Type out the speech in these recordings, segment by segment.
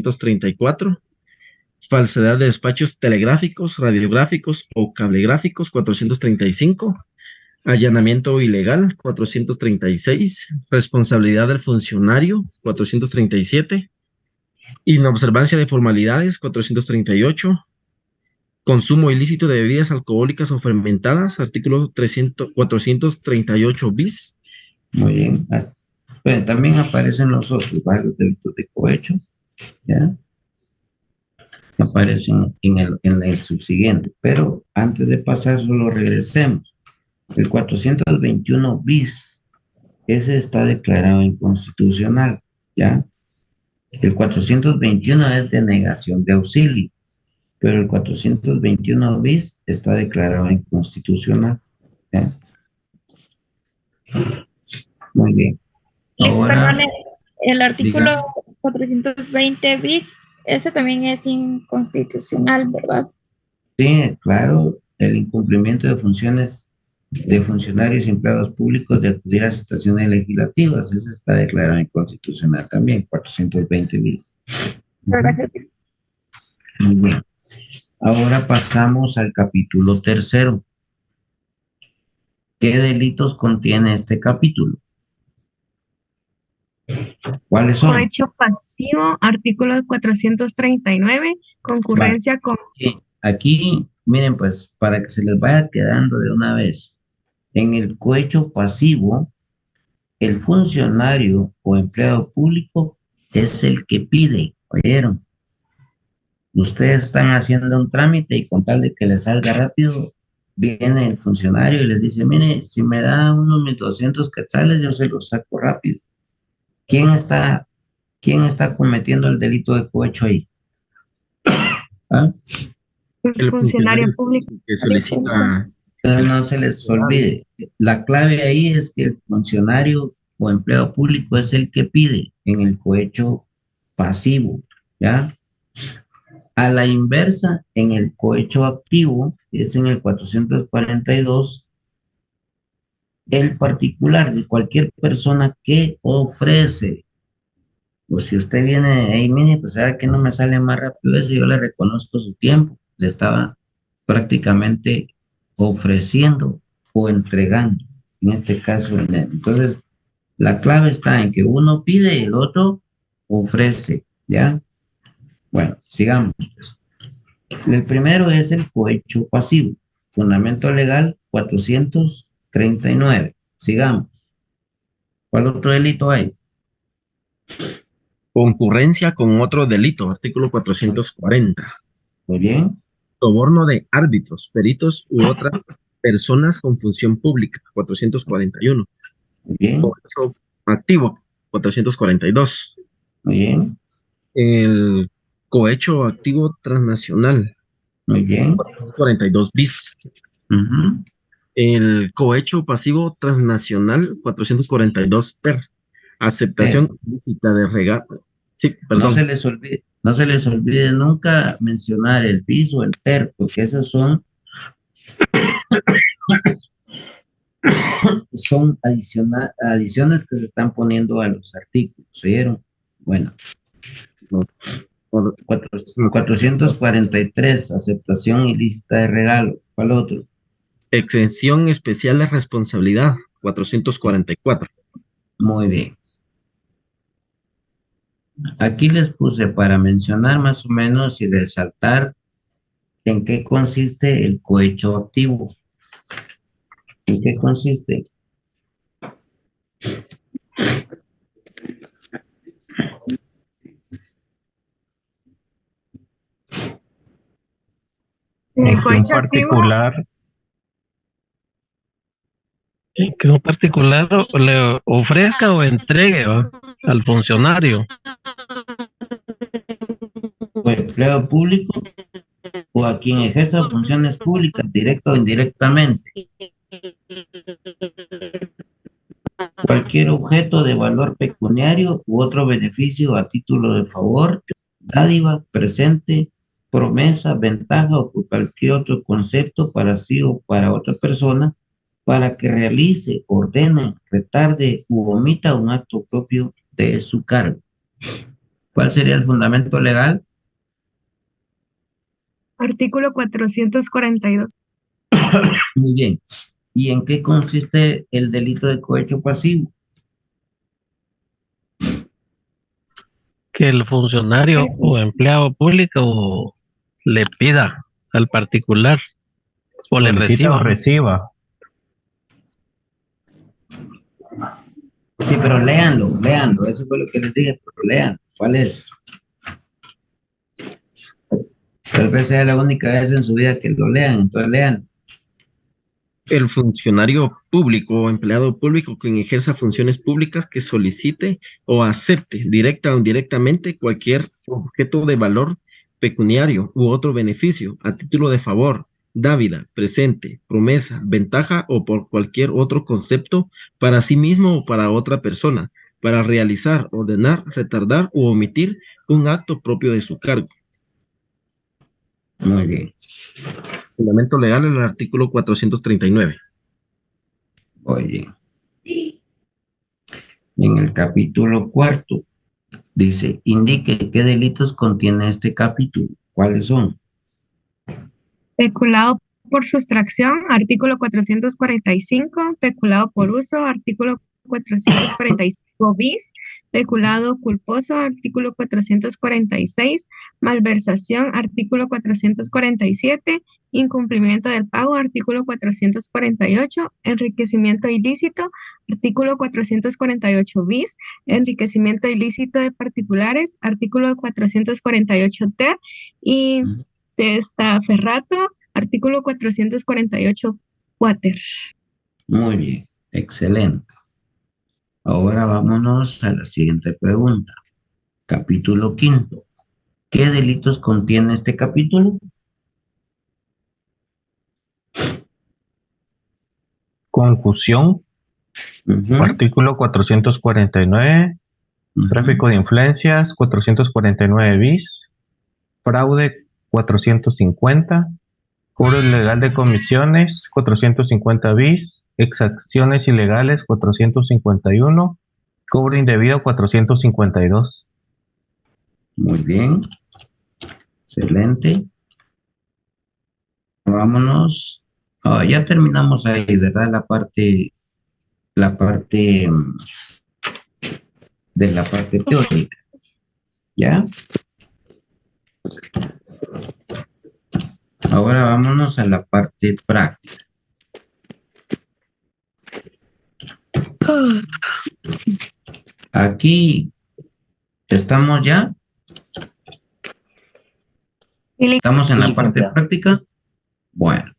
434. Falsedad de despachos telegráficos, radiográficos o cablegráficos, 435. Allanamiento ilegal, 436. Responsabilidad del funcionario, 437. Inobservancia de formalidades, 438. Consumo ilícito de bebidas alcohólicas o fermentadas, artículo 438 bis. Muy bien. Bueno, también aparecen los otros varios delitos de cohecho, ¿ya? Aparecen en el subsiguiente, pero antes de pasar solo regresemos. El 421 bis, ese está declarado inconstitucional, ¿ya? El 421 es de negación de auxilio, pero el 421 bis está declarado inconstitucional, ¿ya? Muy bien. Ahora, Perdone, el artículo diga. 420 bis, ese también es inconstitucional, ¿verdad? Sí, claro, el incumplimiento de funciones de funcionarios y empleados públicos de acudir a situaciones legislativas, ese está declarado inconstitucional también, 420 bis. Gracias. Muy bien. Ahora pasamos al capítulo tercero. ¿Qué delitos contiene este capítulo? ¿Cuáles son? Cohecho pasivo, artículo 439, concurrencia con... Aquí, miren, pues, para que se les vaya quedando de una vez, en el cohecho pasivo, el funcionario o empleado público es el que pide, ¿oyeron? Ustedes están haciendo un trámite y con tal de que les salga rápido, viene el funcionario y les dice, mire, si me da unos 1,200 quetzales, yo se los saco rápido. ¿Quién está cometiendo el delito de cohecho ahí? ¿Ah? El funcionario público que solicita. No se les olvide, la clave ahí es que el funcionario o empleado público es el que pide en el cohecho pasivo, ¿ya? A la inversa, en el cohecho activo, es en el 442, el particular de cualquier persona que ofrece. Pues si usted viene ahí, mire, pues sabe que no me sale más rápido eso, yo le reconozco su tiempo, le estaba prácticamente ofreciendo o entregando, en este caso. Entonces, la clave está en que uno pide y el otro ofrece, ¿ya? Bueno, sigamos, pues. El primero es el cohecho pasivo, fundamento legal 439. Sigamos. ¿Cuál otro delito hay? Concurrencia con otro delito, artículo 440. Muy bien. Soborno de árbitros, peritos u otras personas con función pública, 441. Muy bien. Cohecho activo, 442. Muy bien. El cohecho activo transnacional, Muy bien. 442 bis. El cohecho pasivo transnacional, 442 ter. Aceptación ilícita de regalo. Sí, perdón. No se les olvide nunca mencionar el bis o el ter, porque esas son adiciones que se están poniendo a los artículos, ¿oyeron? Bueno. 443, aceptación ilícita de regalo. ¿Cuál otro? Exención especial de responsabilidad, 444. Muy bien. Aquí les puse para mencionar más o menos y resaltar en qué consiste el cohecho activo. ¿En qué consiste? En que un particular le ofrezca o entregue, ¿va?, al funcionario o empleado público o a quien ejerza funciones públicas, directa o indirectamente, cualquier objeto de valor pecuniario u otro beneficio a título de favor, dádiva, presente, promesa, ventaja o por cualquier otro concepto para sí o para otra persona, para que realice, ordene, retarde u omita un acto propio de su cargo. ¿Cuál sería el fundamento legal? Artículo 442. Muy bien. ¿Y en qué consiste el delito de cohecho pasivo? Que el funcionario o empleado público le pida al particular o le Solicita o reciba. reciba. Sí, pero léanlo. Eso fue lo que les dije, pero lean. ¿Cuál es? Tal vez sea la única vez en su vida que lo lean, entonces lean. El funcionario público o empleado público quien ejerza funciones públicas que solicite o acepte directa o indirectamente cualquier objeto de valor pecuniario u otro beneficio a título de favor, dávida, presente, promesa, ventaja o por cualquier otro concepto para sí mismo o para otra persona, para realizar, ordenar, retardar u omitir un acto propio de su cargo. Muy bien. Fundamento legal en el artículo 439. Oye, en el capítulo 4 dice, indique qué delitos contiene este capítulo. ¿Cuáles son? Peculado por sustracción, artículo 445. Peculado por uso, artículo 445 bis. Peculado culposo, artículo 446. Malversación, artículo 447. Incumplimiento del pago, artículo 448. Enriquecimiento ilícito, artículo 448 bis. Enriquecimiento ilícito de particulares, artículo 448 ter. Y testaferrato, artículo 448 cuater. Muy bien, excelente. Ahora vámonos a la siguiente pregunta. Capítulo 5. ¿Qué delitos contiene este capítulo? Concusión, artículo 449. Tráfico de influencias, 449 bis. Fraude, 450. Cobro ilegal de comisiones, 450 bis. Exacciones ilegales, 451. Cobro indebido, 452. Muy bien. Excelente. Vámonos. Ya terminamos ahí, ¿verdad? La parte de la parte teórica. ¿Ya? Ahora vámonos a la parte práctica. Aquí estamos ya. Estamos en la parte práctica. Bueno,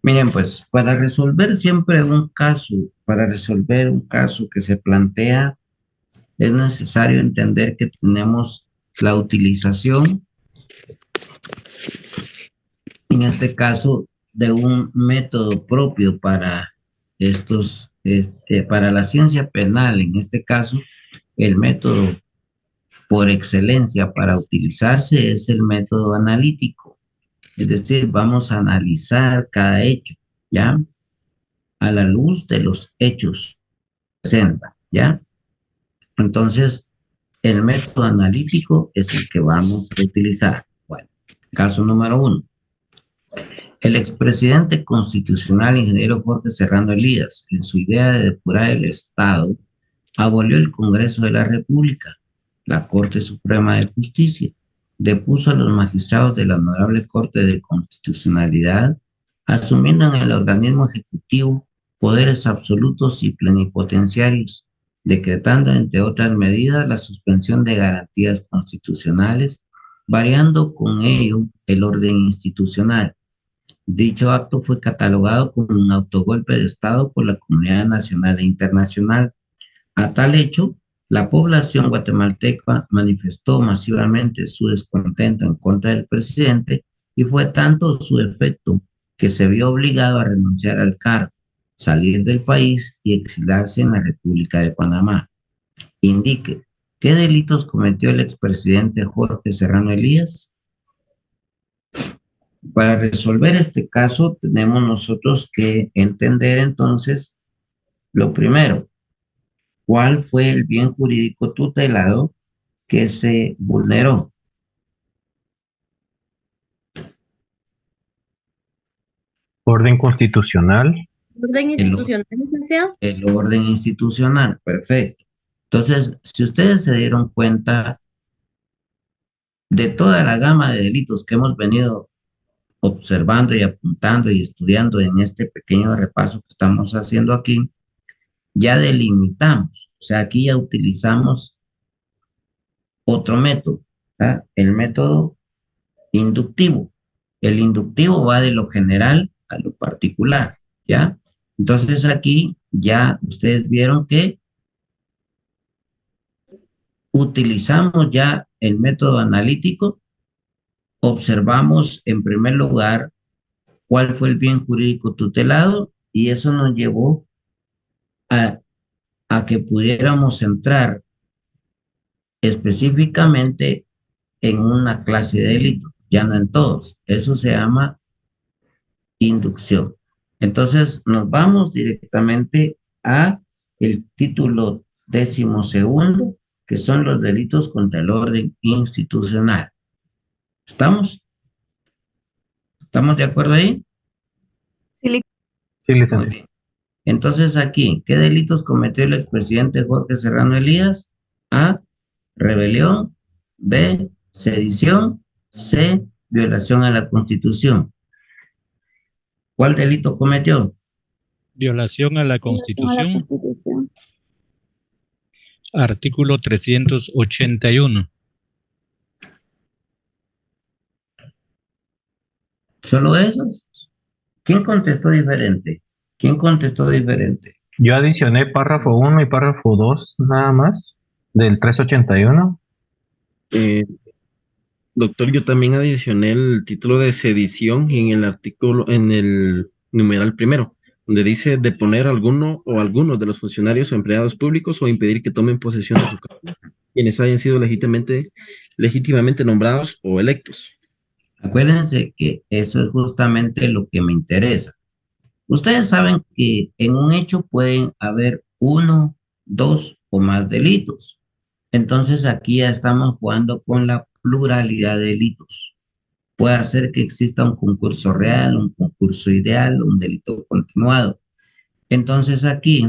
miren, pues para resolver siempre un caso, que se plantea, es necesario entender que tenemos la utilización, en este caso, de un método propio para para la ciencia penal. En este caso, el método por excelencia para utilizarse es el método analítico. Es decir, vamos a analizar cada hecho, ¿ya? A la luz de los hechos que presenta, ¿ya? Entonces, el método analítico es el que vamos a utilizar. Bueno, caso número 1. El expresidente constitucional, ingeniero Jorge Serrano Elías, en su idea de depurar el Estado, abolió el Congreso de la República, la Corte Suprema de Justicia, depuso a los magistrados de la Honorable Corte de Constitucionalidad, asumiendo en el organismo ejecutivo poderes absolutos y plenipotenciarios, decretando, entre otras medidas, la suspensión de garantías constitucionales, variando con ello el orden institucional. Dicho acto fue catalogado como un autogolpe de Estado por la comunidad nacional e internacional. A tal hecho, la población guatemalteca manifestó masivamente su descontento en contra del presidente y fue tanto su efecto que se vio obligado a renunciar al cargo, salir del país y exilarse en la República de Panamá. Indique, ¿qué delitos cometió el expresidente Jorge Serrano Elías? Para resolver este caso tenemos nosotros que entender entonces lo primero, ¿cuál fue el bien jurídico tutelado que se vulneró. Orden constitucional. Orden institucional, licenciado. El orden institucional, perfecto. Entonces, si ustedes se dieron cuenta de toda la gama de delitos que hemos venido observando y apuntando y estudiando en este pequeño repaso que estamos haciendo aquí, ya delimitamos, o sea, aquí ya utilizamos otro método, ¿tá? El método inductivo. El inductivo va de lo general a lo particular, ¿ya? Entonces aquí ya ustedes vieron que utilizamos ya el método analítico, observamos en primer lugar cuál fue el bien jurídico tutelado y eso nos llevó a que pudiéramos entrar específicamente en una clase de delitos, ya no en todos. Eso se llama inducción. Entonces nos vamos directamente a el título 12º, que son los delitos contra el orden institucional. ¿Estamos? ¿Estamos de acuerdo ahí? Sí, Sí, Muy licenciado. bien. Entonces aquí, ¿qué delitos cometió el expresidente Jorge Serrano Elías? A, rebelión. B, sedición. C, violación a la Constitución. ¿Cuál delito cometió? Violación a la Violación a la Constitución, Constitución. artículo 381. ¿Solo esos? ¿Quién contestó diferente? ¿Quién contestó diferente? Yo adicioné párrafo 1 y párrafo 2 nada más del 381. Doctor, yo también adicioné el título de sedición en el artículo, en el numeral primero, donde dice deponer a alguno o algunos de los funcionarios o empleados públicos o impedir que tomen posesión de su cargo, quienes hayan sido legítimamente nombrados o electos. Acuérdense que eso es justamente lo que me interesa. Ustedes saben que en un hecho pueden haber 1, 2 o más delitos. Entonces aquí ya estamos jugando con la pluralidad de delitos. Puede ser que exista un concurso real, un concurso ideal, un delito continuado. Entonces aquí,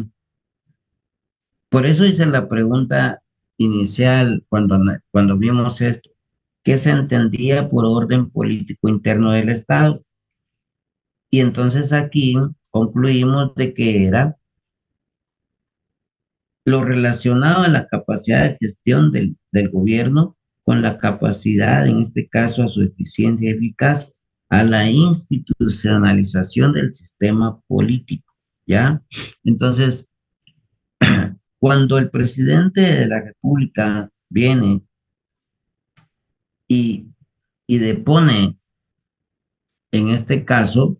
por eso hice la pregunta inicial cuando vimos esto. ¿Qué se entendía por orden político interno del Estado? Y entonces aquí concluimos de que era lo relacionado a la capacidad de gestión del gobierno con la capacidad, en este caso, a su eficiencia y eficacia, a la institucionalización del sistema político, ¿ya? Entonces, cuando el presidente de la República viene y depone, en este caso,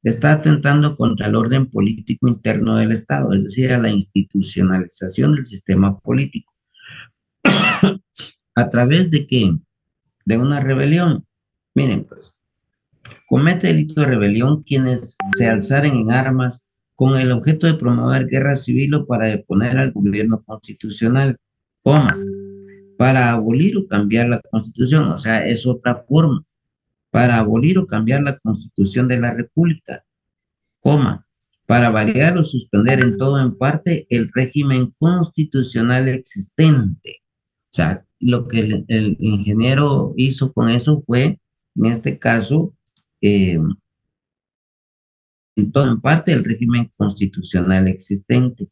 está atentando contra el orden político interno del Estado, es decir, a la institucionalización del sistema político. ¿A través de qué? De una rebelión. Miren, pues, comete delito de rebelión quienes se alzaren en armas con el objeto de promover guerra civil o para deponer al gobierno constitucional, coma, para abolir o cambiar la Constitución, o sea, es otra forma, para abolir o cambiar la Constitución de la República, coma, para variar o suspender en todo o en parte el régimen constitucional existente. O sea, lo que el ingeniero hizo con eso fue, en este caso, en todo o en parte el régimen constitucional existente,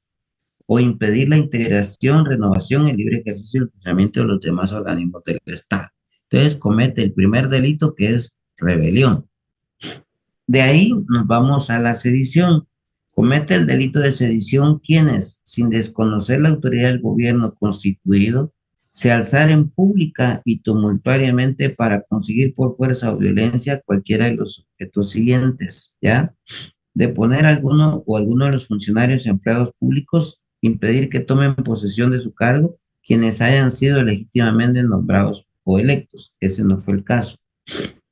o impedir la integración, renovación y libre ejercicio del funcionamiento de los demás organismos del Estado. Entonces comete el primer delito, que es rebelión. De ahí nos vamos a la sedición. Comete el delito de sedición quienes, sin desconocer la autoridad del gobierno constituido, se alzaren pública y tumultuariamente para conseguir por fuerza o violencia cualquiera de los objetos siguientes, ¿ya? Deponer a alguno o alguno de los funcionarios y empleados públicos, impedir que tomen posesión de su cargo quienes hayan sido legítimamente nombrados o electos. Ese no fue el caso.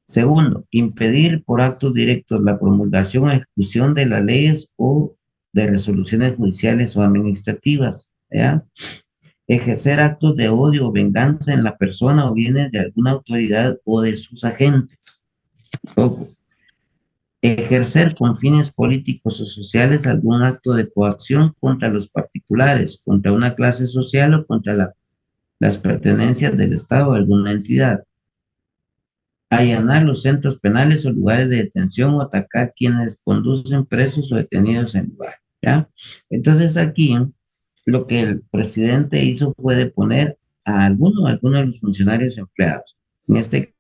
Segundo, impedir por actos directos la promulgación o ejecución de las leyes o de resoluciones judiciales o administrativas, ¿ya? ejercer actos de odio o venganza en la persona o bienes de alguna autoridad o de sus agentes. Ojo. Ejercer con fines políticos o sociales algún acto de coacción contra los particulares, contra una clase social o contra las pertenencias del Estado o alguna entidad. Allanar los centros penales o lugares de detención o atacar quienes conducen presos o detenidos en lugar, ¿ya? Entonces aquí lo que el presidente hizo fue deponer a alguno de los funcionarios empleados. En este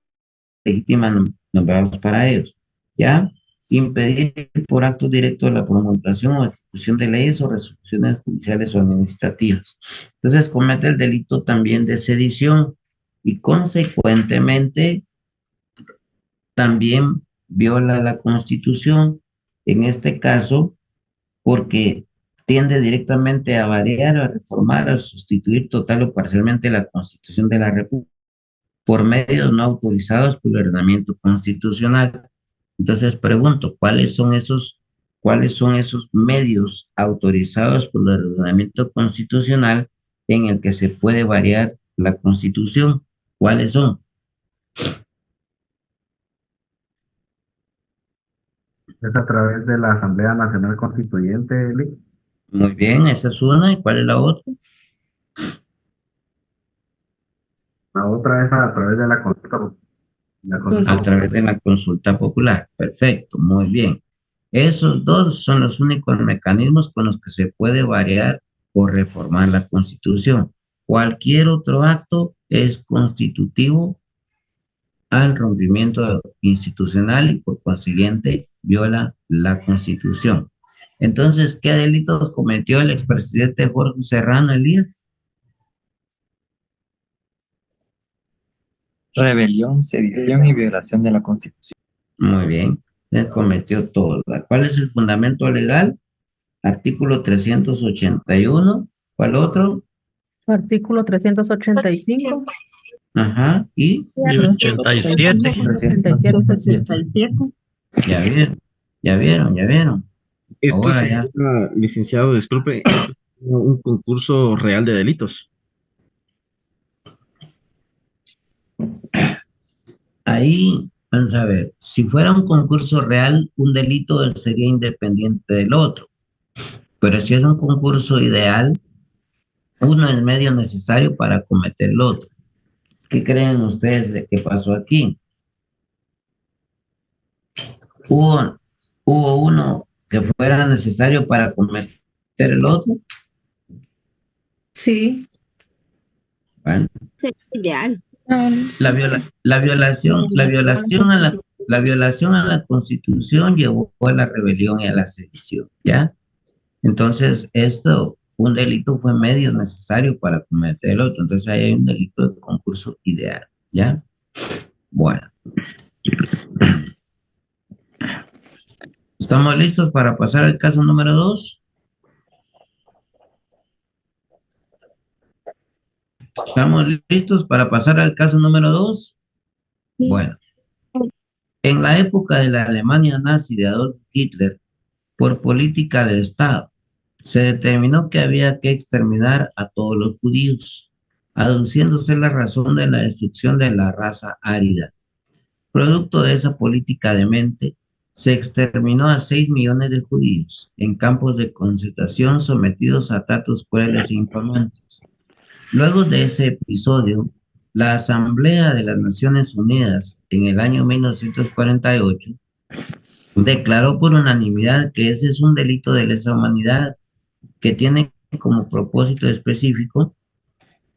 legítima nombrados para ellos, ¿ya? Impedir por actos directos la promulgación o ejecución de leyes o resoluciones judiciales o administrativas. Entonces comete el delito también de sedición y consecuentemente también viola la Constitución, en este caso, porque tiende directamente a variar, a reformar, a sustituir total o parcialmente la Constitución de la República por medios no autorizados por el ordenamiento constitucional. Entonces pregunto, ¿cuáles son esos medios autorizados por el ordenamiento constitucional en el que se puede variar la Constitución? ¿Cuáles son? Es a través de la Asamblea Nacional Constituyente, Eli. Muy bien, esa es una. ¿Y cuál es la otra? La otra es a través de la consulta. A través de la consulta popular. Perfecto, muy bien. Esos dos son los únicos mecanismos con los que se puede variar o reformar la Constitución. Cualquier otro acto es constitutivo al rompimiento institucional y por consiguiente viola la Constitución. Entonces, ¿qué delitos cometió el expresidente Jorge Serrano Elías? Rebelión, sedición y violación de la Constitución. Muy bien, él cometió todo. ¿Cuál es el fundamento legal? Artículo 381. ¿Cuál otro? Artículo 385. Ajá, y 87. 387. ya vieron. Esto Ahora se ya. llama, licenciado, disculpe, esto es un concurso real de delitos. Ahí, vamos a ver, si fuera un concurso real, un delito sería independiente del otro. Pero si es un concurso ideal, uno es medio necesario para cometer el otro. ¿Qué creen ustedes de qué pasó aquí? ¿Hubo uno que fuera necesario para cometer el otro? Sí. Bueno, Ideal. la violación a la Constitución llevó a la rebelión y a la sedición, ¿ya? Entonces, un delito fue medio necesario para cometer el otro. Entonces, ahí hay un delito de concurso ideal, ¿ya? Bueno. ¿Estamos listos para pasar al caso número 2? ¿Estamos listos para pasar al caso número 2? Bueno. En la época de la Alemania nazi de Adolf Hitler, por política de Estado, se determinó que había que exterminar a todos los judíos, aduciéndose la razón de la destrucción de la raza árida. Producto de esa política demente, se exterminó a 6 millones de judíos en campos de concentración sometidos a tratos crueles e infamantes. Luego de ese episodio, la Asamblea de las Naciones Unidas, en el año 1948, declaró por unanimidad que ese es un delito de lesa humanidad que tiene como propósito específico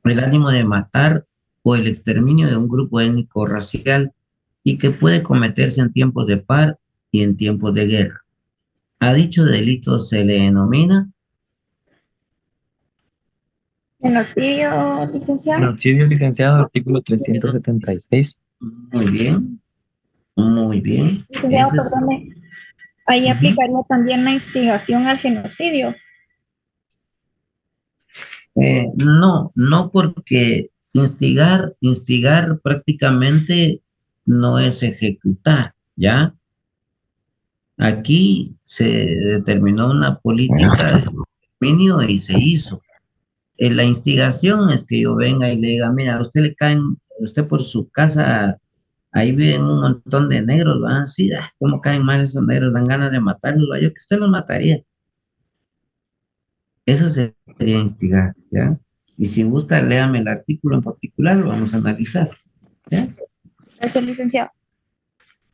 el ánimo de matar o el exterminio de un grupo étnico o racial y que puede cometerse en tiempos de paz y en tiempos de guerra. A dicho delito se le denomina Genocidio, licenciado. Genocidio, licenciado, artículo 376. Muy bien, muy bien. Licenciado, Ese es- perdone. Ahí aplicaría también la instigación al genocidio. No porque instigar prácticamente no es ejecutar, ¿ya? Aquí se determinó una política de exterminio y se hizo. La instigación es que yo venga y le diga, mira, a usted le caen, usted por su casa, ahí viven un montón de negros, ¿va? Sí, ¿cómo caen mal esos negros? Dan ganas de matarlos, ¿va? Yo que usted los mataría. Eso sería instigar, ¿ya? Y si gusta, léame el artículo en particular, lo vamos a analizar, ¿ya? Gracias, licenciado.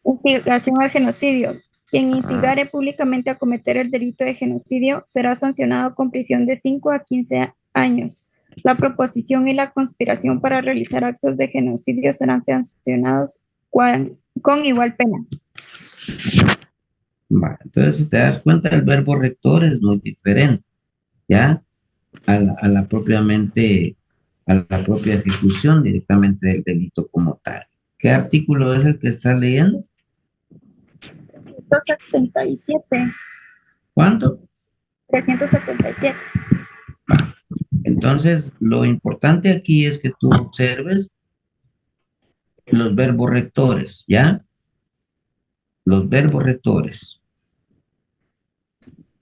Instigación al genocidio. Quien instigare públicamente a cometer el delito de genocidio será sancionado con prisión de 5 a 15 años. La proposición y la conspiración para realizar actos de genocidio serán sancionados con igual pena. Vale, entonces, si te das cuenta, el verbo rector es muy diferente, ¿ya? A la propia ejecución directamente del delito como tal. ¿Qué artículo es el que estás leyendo? 377. ¿Cuánto? 377. Entonces, lo importante aquí es que tú observes los verbos rectores, ¿ya? Los verbos rectores.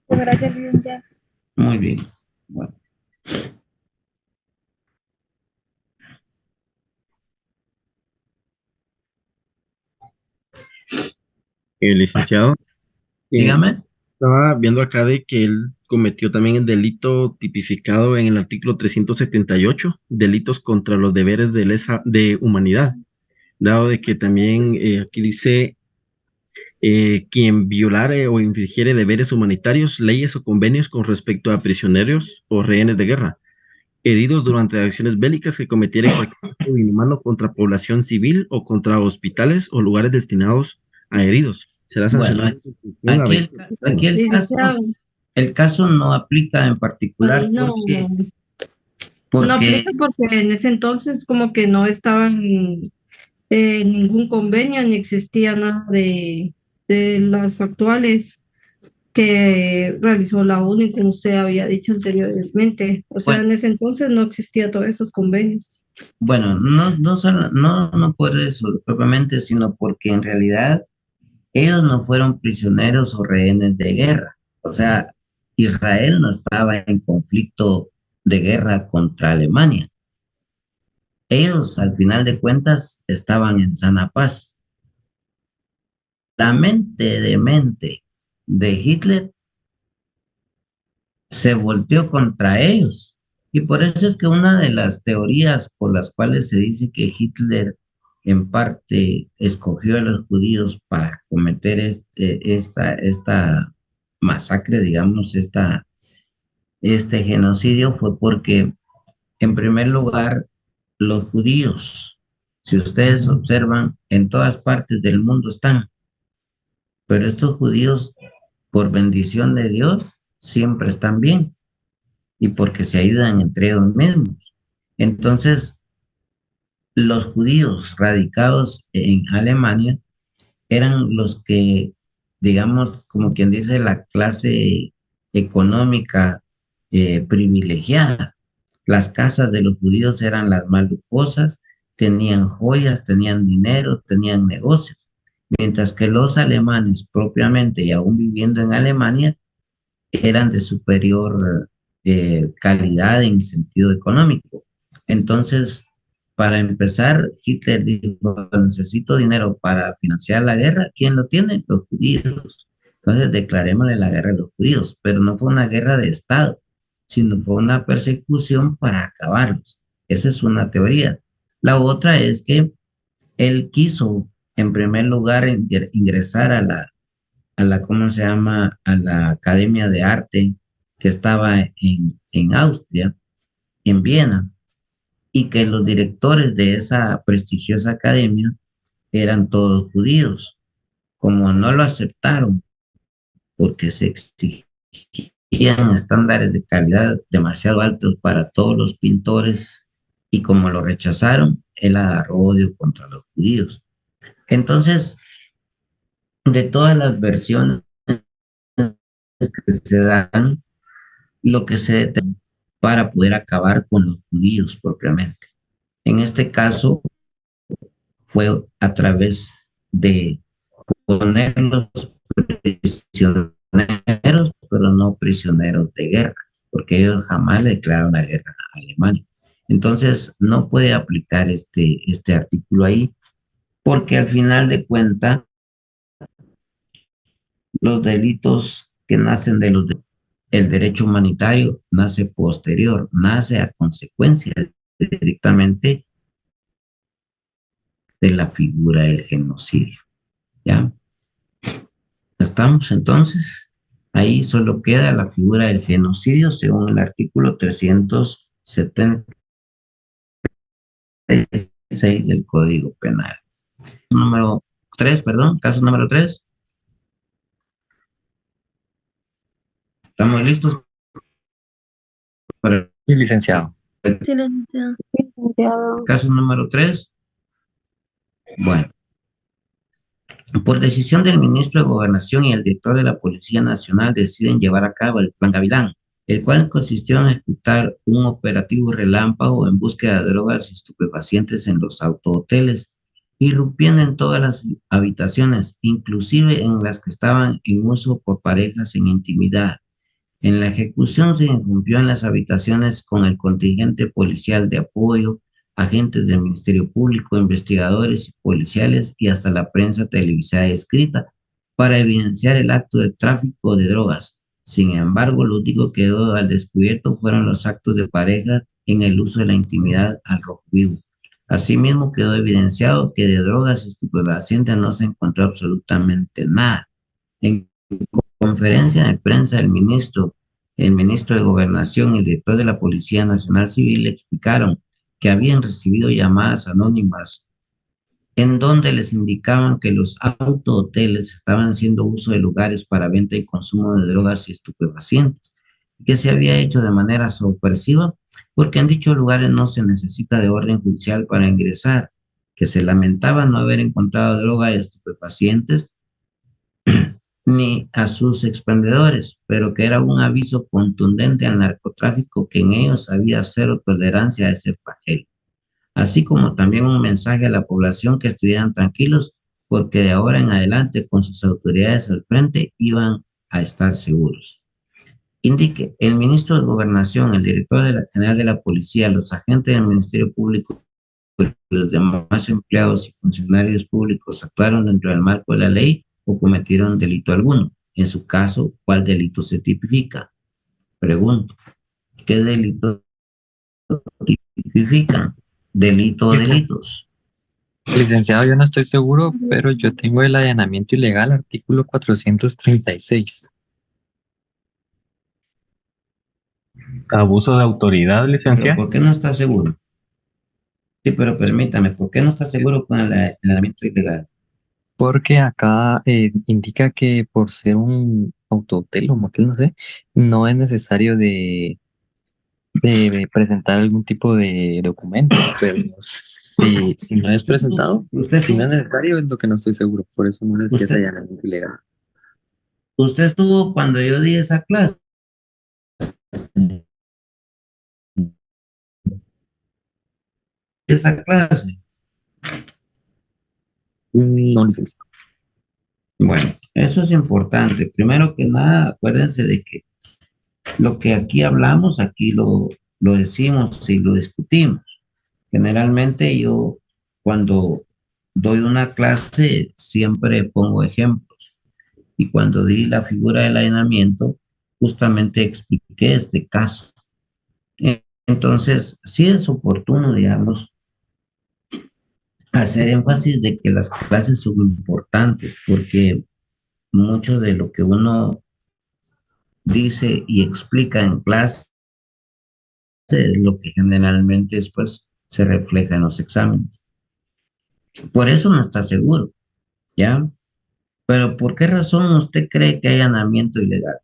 Gracias, licenciado. Muy bien. Bueno. Licenciado, Dígame. estaba viendo acá de que él cometió también el delito tipificado en el artículo 378, delitos contra los deberes de humanidad, dado de que también aquí dice quien violare o infringiere deberes humanitarios, leyes o convenios con respecto a prisioneros o rehenes de guerra, heridos durante acciones bélicas que cometiere cualquier acto inhumano contra población civil o contra hospitales o lugares destinados a heridos. Será sancionado. Bueno, aquí el caso no aplica en particular no, porque no aplica porque en ese entonces como que no estaban ningún convenio ni existía nada de las actuales que realizó la ONU, y como usted había dicho anteriormente. O sea, en ese entonces no existía todos esos convenios. Bueno, no por eso propiamente, sino porque en realidad ellos no fueron prisioneros o rehenes de guerra. O sea, Israel no estaba en conflicto de guerra contra Alemania. Ellos, al final de cuentas, estaban en sana paz. La mente de Hitler se volteó contra ellos. Y por eso es que una de las teorías por las cuales se dice que Hitler en parte escogió a los judíos para cometer esta masacre, digamos, este genocidio, fue porque, en primer lugar, los judíos, si ustedes observan, en todas partes del mundo están, pero estos judíos, por bendición de Dios, siempre están bien y porque se ayudan entre ellos mismos. Entonces, los judíos radicados en Alemania eran los que, digamos, como quien dice, la clase económica privilegiada. Las casas de los judíos eran las más lujosas, tenían joyas, tenían dinero, tenían negocios, mientras que los alemanes propiamente, y aún viviendo en Alemania, eran de superior calidad en sentido económico. Entonces, para empezar, Hitler dijo, necesito dinero para financiar la guerra. ¿Quién lo tiene? Los judíos. Entonces, declarémosle la guerra a los judíos, pero no fue una guerra de Estado, sino fue una persecución para acabarlos. Esa es una teoría. La otra es que él quiso, en primer lugar, ingresar a la ¿cómo se llama? A la Academia de Arte que estaba en Austria, en Viena, y que los directores de esa prestigiosa academia eran todos judíos. Como no lo aceptaron porque se exigían estándares de calidad demasiado altos para todos los pintores, y como lo rechazaron, él agarró odio contra los judíos. Entonces, de todas las versiones que se dan, lo que se determina para poder acabar con los judíos propiamente. En este caso, fue a través de ponerlos prisioneros, pero no prisioneros de guerra, porque ellos jamás le declararon la guerra Alemania. Entonces, no puede aplicar este artículo ahí, porque al final de cuentas, los delitos que nacen el derecho humanitario nace posterior, nace a consecuencia directamente de la figura del genocidio. ¿Ya? ¿Estamos entonces? Ahí solo queda la figura del genocidio según el artículo 376 del Código Penal. Número 3, perdón, caso número 3. ¿Estamos listos? Para Sí, licenciado. Licenciado. caso número 3. Bueno, por decisión del ministro de Gobernación y el director de la Policía Nacional deciden llevar a cabo el Plan Gavilán, el cual consistió en ejecutar un operativo relámpago en búsqueda de drogas y estupefacientes en los autohoteles, irrumpiendo en todas las habitaciones, inclusive en las que estaban en uso por parejas en intimidad. En la ejecución se irrumpió en las habitaciones con el contingente policial de apoyo, agentes del Ministerio Público, investigadores y policiales y hasta la prensa televisada y escrita para evidenciar el acto de tráfico de drogas. Sin embargo, lo único que quedó al descubierto fueron los actos de pareja en el uso de la intimidad al rojo vivo. Asimismo, quedó evidenciado que de drogas y estupefacientes no se encontró absolutamente nada. En conferencia de prensa, el ministro de Gobernación y el director de la Policía Nacional Civil explicaron que habían recibido llamadas anónimas en donde les indicaban que los autohoteles estaban haciendo uso de lugares para venta y consumo de drogas y estupefacientes, que se había hecho de manera sorpresiva porque en dichos lugares no se necesita de orden judicial para ingresar, que se lamentaba no haber encontrado droga y estupefacientes ni a sus expendedores, pero que era un aviso contundente al narcotráfico que en ellos había cero tolerancia a ese flagelo, así como también un mensaje a la población que estuvieran tranquilos porque de ahora en adelante con sus autoridades al frente iban a estar seguros. Indique, el ministro de Gobernación, el director general de la Policía, los agentes del Ministerio Público y los demás empleados y funcionarios públicos actuaron dentro del marco de la ley o cometieron delito alguno. En su caso, ¿cuál delito se tipifica? Pregunto, ¿qué delito tipifican? ¿Delito o delitos? Licenciado, yo no estoy seguro, pero yo tengo el allanamiento ilegal, artículo 436. Abuso de autoridad, ¿Pero licenciado. por qué no está seguro? Sí, pero permítame, ¿por qué no está seguro con el allanamiento ilegal? Porque acá indica que por ser un autohotel o motel, no sé, no es necesario de presentar algún tipo de documento, pero si no es presentado, si no es necesario, es lo que no estoy seguro, por eso no sé si es allanamiento ilegal. ¿Usted estuvo cuando yo di esa clase? ¿Esa clase? No, licenciado. Bueno, eso es importante. Primero que nada, acuérdense de que lo que aquí hablamos, aquí lo decimos y lo discutimos. Generalmente yo cuando doy una clase siempre pongo ejemplos y cuando di la figura del allanamiento justamente expliqué este caso. Entonces, sí es oportuno, digamos, hacer énfasis de que las clases son importantes porque mucho de lo que uno dice y explica en clase es lo que generalmente después se refleja en los exámenes. Por eso no está seguro, ¿ya? Pero ¿por qué razón usted cree que hay allanamiento ilegal?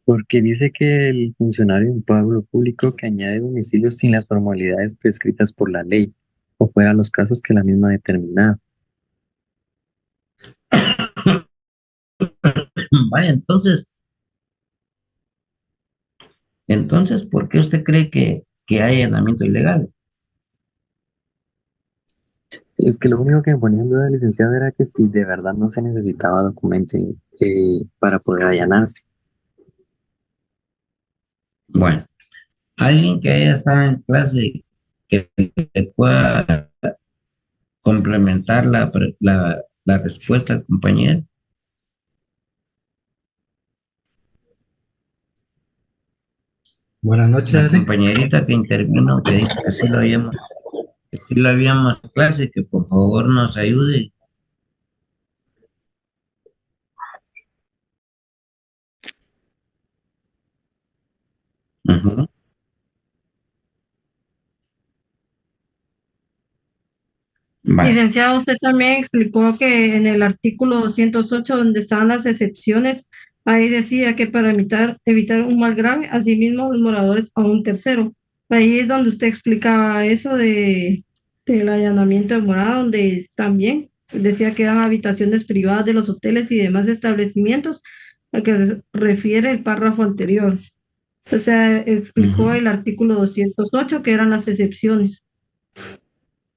Porque dice que el funcionario de un pueblo público que añade domicilios sin las formalidades prescritas por la ley, o fuera los casos que la misma determinada. Vaya, entonces, ¿por qué usted cree que hay allanamiento ilegal? Es que lo único que me ponía en duda el licenciado era que si de verdad no se necesitaba documento para poder allanarse. Bueno, alguien que haya estado en clase que le pueda complementar la respuesta al compañero. Buenas noches, La Alex. compañerita que intervino, que dijo que sí lo habíamos clase, que por favor nos ayude. Ujú. Vale. Licenciado, usted también explicó que en el artículo 208, donde estaban las excepciones, ahí decía que para evitar un mal grave, asimismo los moradores a un tercero. Ahí es donde usted explicaba eso del allanamiento de morada, donde también decía que eran habitaciones privadas de los hoteles y demás establecimientos, a que se refiere el párrafo anterior. O sea, explicó el artículo 208, que eran las excepciones.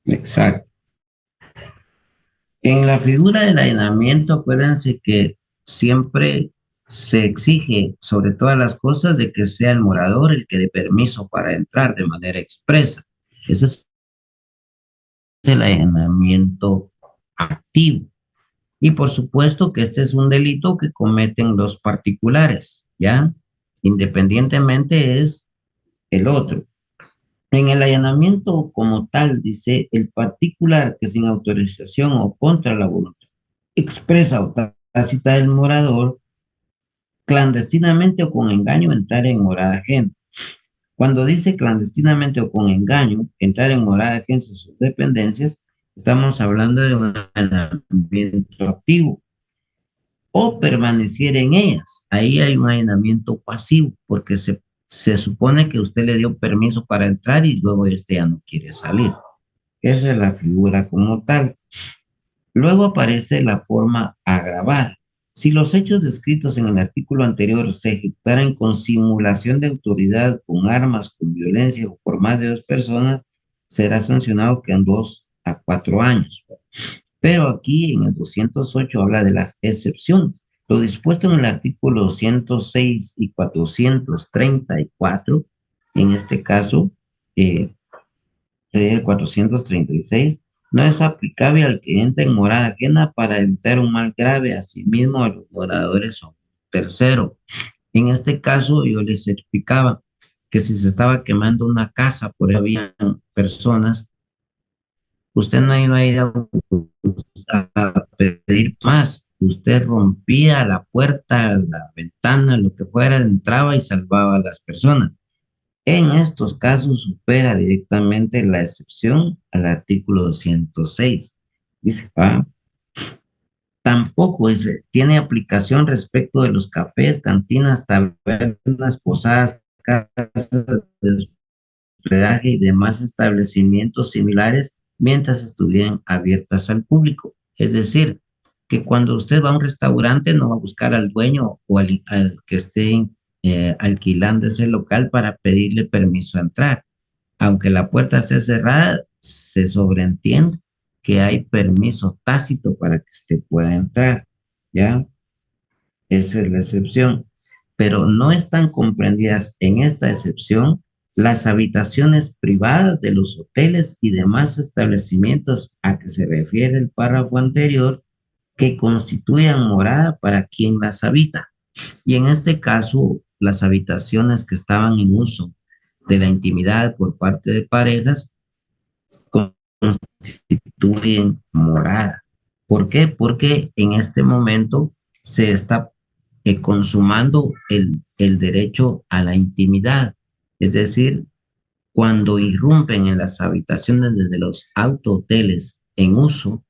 Exacto. En la figura del allanamiento, acuérdense que siempre se exige, sobre todas las cosas, de que sea el morador el que dé permiso para entrar de manera expresa. Ese es el allanamiento activo. Y por supuesto que este es un delito que cometen los particulares, ¿ya? Independientemente es el otro. En el allanamiento como tal, dice, el particular que sin autorización o contra la voluntad expresa o tácita del morador, clandestinamente o con engaño entrar en morada ajena. Cuando dice clandestinamente o con engaño entrar en morada ajena en sus dependencias, estamos hablando de un allanamiento activo. O permaneciera en ellas. Ahí hay un allanamiento pasivo, porque se supone que usted le dio permiso para entrar y luego este ya no quiere salir. Esa es la figura como tal. Luego aparece la forma agravada. Si los hechos descritos en el artículo anterior se ejecutaran con simulación de autoridad, con armas, con violencia o por más de 2 personas, será sancionado que en 2 a 4 años. Pero aquí en el 208 habla de las excepciones. Lo dispuesto en el artículo 206 y 434, en este caso, el 436, no es aplicable al que entra en morada ajena para evitar un mal grave a sí mismo a los moradores o tercero. En este caso, yo les explicaba que si se estaba quemando una casa, por ahí había personas, usted no iba a ir a pedir más, usted rompía la puerta, la ventana, lo que fuera, entraba y salvaba a las personas. En estos casos supera directamente la excepción al artículo 206. Dice, tampoco tiene aplicación respecto de los cafés, cantinas, tabernas, posadas, casas de hospedaje y demás establecimientos similares mientras estuvieran abiertas al público. Es decir, que cuando usted va a un restaurante no va a buscar al dueño o al que esté alquilando ese local para pedirle permiso a entrar. Aunque la puerta esté cerrada, se sobreentiende que hay permiso tácito para que usted pueda entrar, ¿ya? Esa es la excepción. Pero no están comprendidas en esta excepción las habitaciones privadas de los hoteles y demás establecimientos a que se refiere el párrafo anterior que constituyan morada para quien las habita. Y en este caso, las habitaciones que estaban en uso de la intimidad por parte de parejas constituyen morada. ¿Por qué? Porque en este momento se está consumando el derecho a la intimidad. Es decir, cuando irrumpen en las habitaciones de los autohoteles en uso,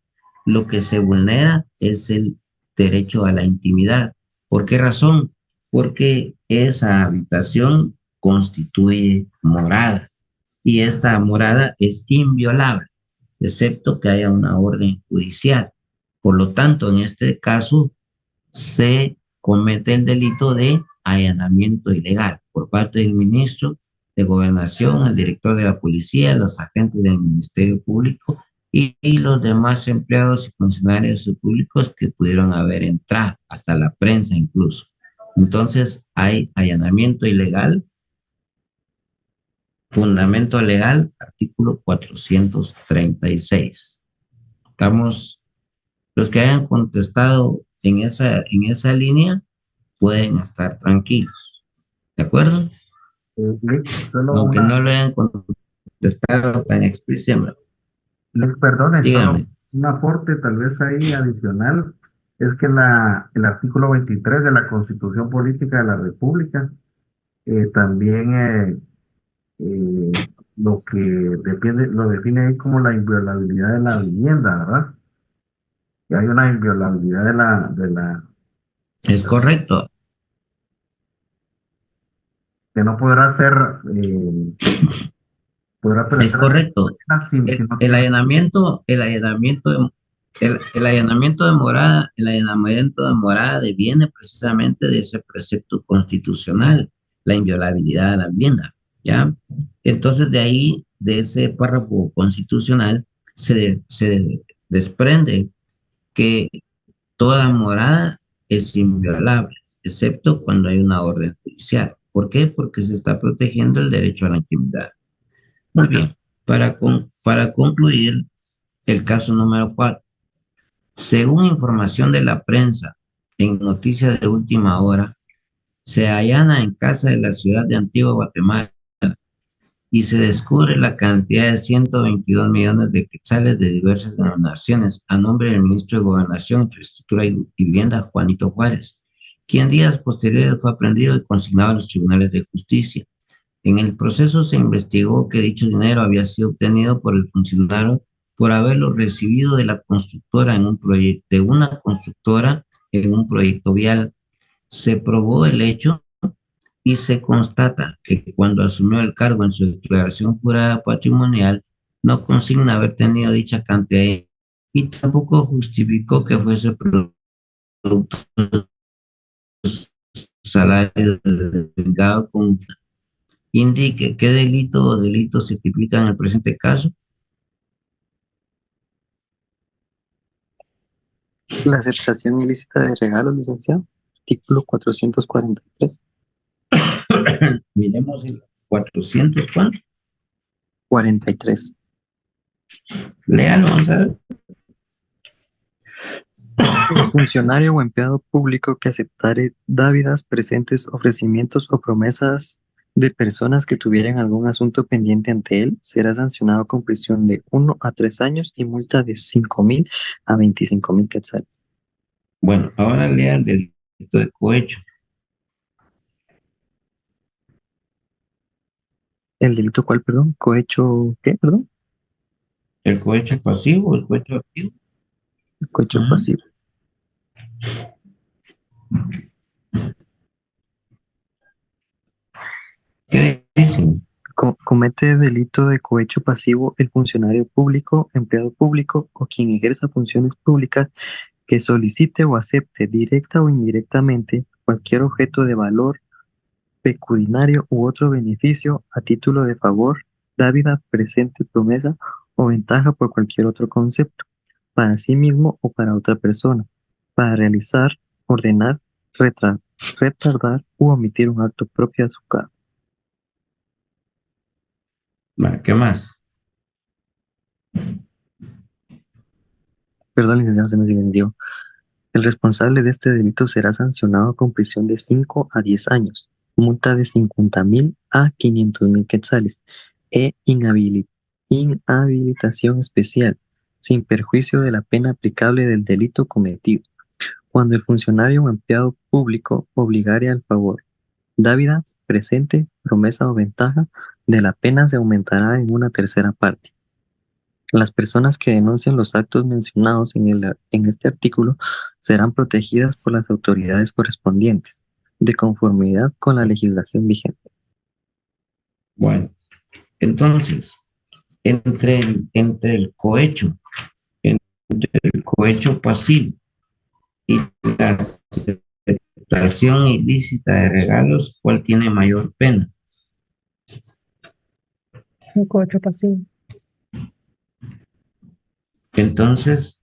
lo que se vulnera es el derecho a la intimidad. ¿Por qué razón? Porque esa habitación constituye morada y esta morada es inviolable, excepto que haya una orden judicial. Por lo tanto, en este caso, se comete el delito de allanamiento ilegal por parte del ministro de Gobernación, el director de la policía, los agentes del Ministerio Público y los demás empleados y funcionarios públicos que pudieron haber entrado, hasta la prensa incluso. Entonces, hay allanamiento ilegal Fundamento legal, artículo 436. Estamos, los que hayan contestado en esa línea pueden estar tranquilos. ¿De acuerdo? Solo Aunque una, no lo hayan contestado tan explícitamente. perdone, Dígame. solo un aporte tal vez ahí adicional, es que el artículo 23 de la Constitución Política de la República también lo define ahí como la inviolabilidad de la vivienda, ¿verdad? Que hay una inviolabilidad Es correcto. que no podrá ser, podrá Es penetrar correcto. sin El no allanamiento, el allanamiento de morada deviene precisamente de ese precepto constitucional, la inviolabilidad de la vivienda, ¿ya? Entonces de ahí, de ese párrafo constitucional, se desprende que toda morada es inviolable, excepto cuando hay una orden judicial. ¿Por qué? Porque se está protegiendo el derecho a la intimidad. Muy bien, para concluir el caso número 4, según información de la prensa en noticias de última hora, se allana en casa de la ciudad de Antigua Guatemala y se descubre la cantidad de 122 millones de quetzales de diversas denominaciones a nombre del ministro de Gobernación, Infraestructura y Vivienda, Juanito Juárez, quien días posteriores fue aprendido y consignado a los tribunales de justicia. En el proceso se investigó que dicho dinero había sido obtenido por el funcionario por haberlo recibido de la constructora en un proyecto, de una constructora en un proyecto vial. Se probó el hecho y se constata que cuando asumió el cargo en su declaración jurada patrimonial, no consigna haber tenido dicha cantidad y tampoco justificó que fuese producto de salario delgado con indique qué delito o delitos se tipifican en el presente caso. La aceptación ilícita de regalos, licenciado. Artículo 443. Miremos el 400, ¿cuánto? 43. Léalo, vamos a ver. El funcionario o empleado público que aceptare dávidas, presentes, ofrecimientos o promesas de personas que tuvieran algún asunto pendiente ante él, será sancionado con prisión de 1 a 3 años y multa de 5,000 a 25,000 quetzales. Bueno, ahora lea el delito de cohecho. ¿El delito cuál, perdón? ¿Cohecho qué, perdón? El cohecho pasivo, el cohecho activo. El cohecho pasivo. ¿Qué dicen? Comete delito de cohecho pasivo el funcionario público, empleado público o quien ejerza funciones públicas que solicite o acepte directa o indirectamente cualquier objeto de valor pecuniario u otro beneficio a título de favor, dávida, presente, promesa o ventaja por cualquier otro concepto, para sí mismo o para otra persona, para realizar, ordenar, retardar u omitir un acto propio a su cargo. ¿Qué más? Perdón, licenciado, se me silenció. El responsable de este delito será sancionado con prisión de 5 a 10 años, multa de 50,000 a 500,000 quetzales e inhabilitación especial, sin perjuicio de la pena aplicable del delito cometido, cuando el funcionario o empleado público obligare al favor, dávida, presente, promesa o ventaja de la pena se aumentará en una tercera parte. Las personas que denuncien los actos mencionados en este artículo serán protegidas por las autoridades correspondientes, de conformidad con la legislación vigente. Bueno, entonces, entre el cohecho pasivo y la aceptación ilícita de regalos, ¿cuál tiene mayor pena? El cohecho pasivo. Entonces,